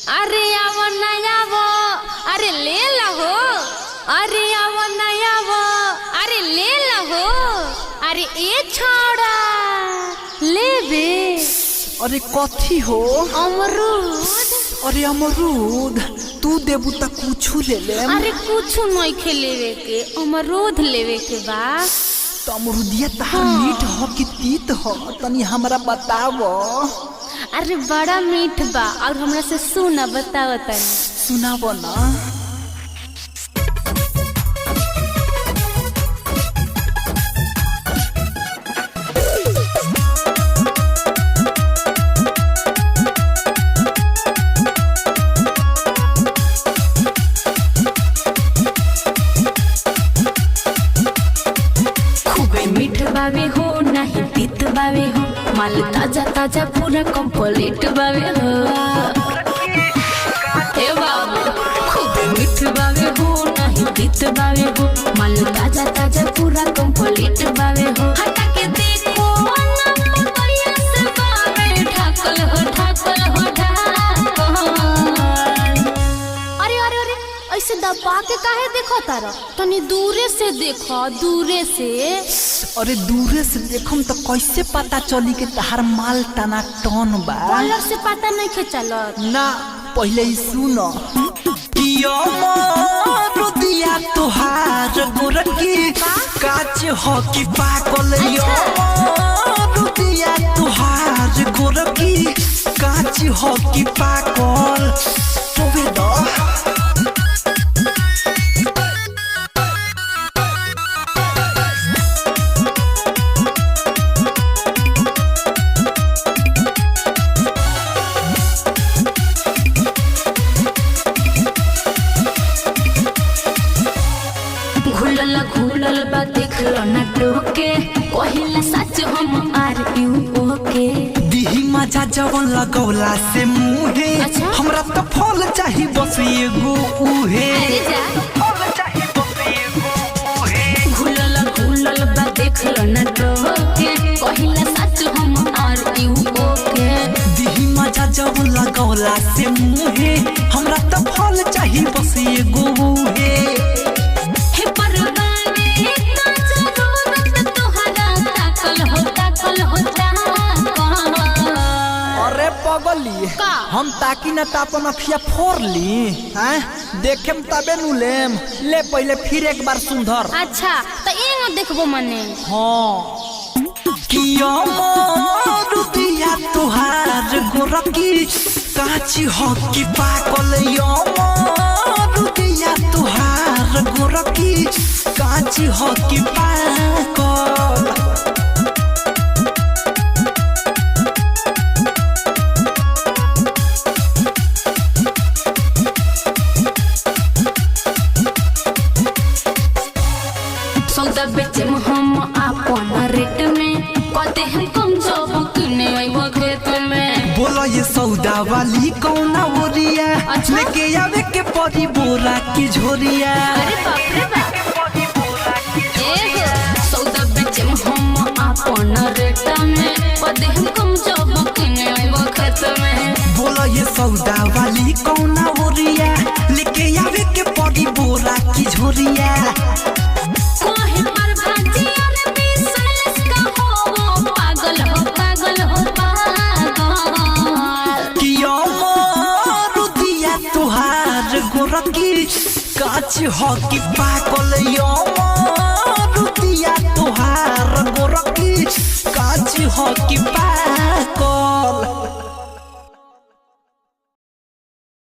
अरे आवो नया वो, अरे ले लो। अरे आवो नया वो, अरे ले लो। अरे ए छोड़ा ले बे। अरे कथी हो? अमरूद। अरे अमरूद तू देबू त कुछ ले ले। अरे कुछ नहीं खे लेवे के, अमरूद लेवे के बा। तो अमरूदिया तहार मीठ हो कि तीत हो तनी हमरा बतावो। अरे बड़ा मीठ बा और हमरा से सुना बताओ तनी। सुनावो ना। मीठ बावे हो नहीं तीत बावे हो, माल ताजा ताजा पूरा कंप्लीट बावे हो। ए बाबू खूब मीठ बावे हो नहीं तीत बावे हो, माल ताजा ताजा पूरा कंप्लीट बावे हो। हटा के देखो नंबर बढ़िया से बावे, ठाकल हो ठाकल हो ठाकल। अरे अरे अरे ऐसे दबा के काहे देखो तारा? तनी दूरे से देखो, दूरे से। अरे दूरे से देखम तो कैसे पता चली कि तहार माल तना टन बा? कलर से पता नहीं के चलत ना, पहले ही सुनो। कियो अमरूदिया तोहार गोरकी काच हो कि पाकल यो। अमरूदिया तोहार गोरकी काच हो कि पाकल। तोबे दो घुलल बा देखलो ना टोके, कहिला सच हम आर यू ओके। दिही मजा जवन लगौला से मुहे। अच्छा? हमरा तो फल चाही बस एगो उहे। अरे जा फल चाही बस एगो उहे। घुलल बा देखलो ना टोके, कहिला सच हम आर यू ओके। दिही मजा जवन लगौला से मुहे। हमरा तो फल चाही बस एगो उहे। हे परवाने का जरूरत तोहरा ताकल हो ताकल हो ताकल। अरे पगली का? हम ताकि न त अपन अखिया फोड़ ली हैं? देखेम तबे नु लेम। ले पहले फिर एक बार सुंदर। अच्छा तो एगो देखबो मने। हाँ कियो अमरूदिया तोहार गोरकी काची हो कि पाकल यो। अमरूदिया तोहार गोरकी काची हो कि पाकल। सौदा बेचे हम अपन रेट में, कहते हम कम जब किने आइबो खेत में। बोलो ये सौदा वाली कौना ओरिया? अच्छा? लेके आवे के परी बोरा की झोरिया। अरे बाप रे बाप। एगो सौदा बेचे हम अपन रेट में, कहते हम कम जब किने आइबो खेत में। बोलो ये सौदा वाली कौना ओरिया? लेके आवे के परी बोरा की झोरिया। कोहे पर भाजी और बिसलेस का हो, वो पागल हो पागल हो पागल। कियो अमरूदिया तोहार गोरकी काच हो कि पाकल यो।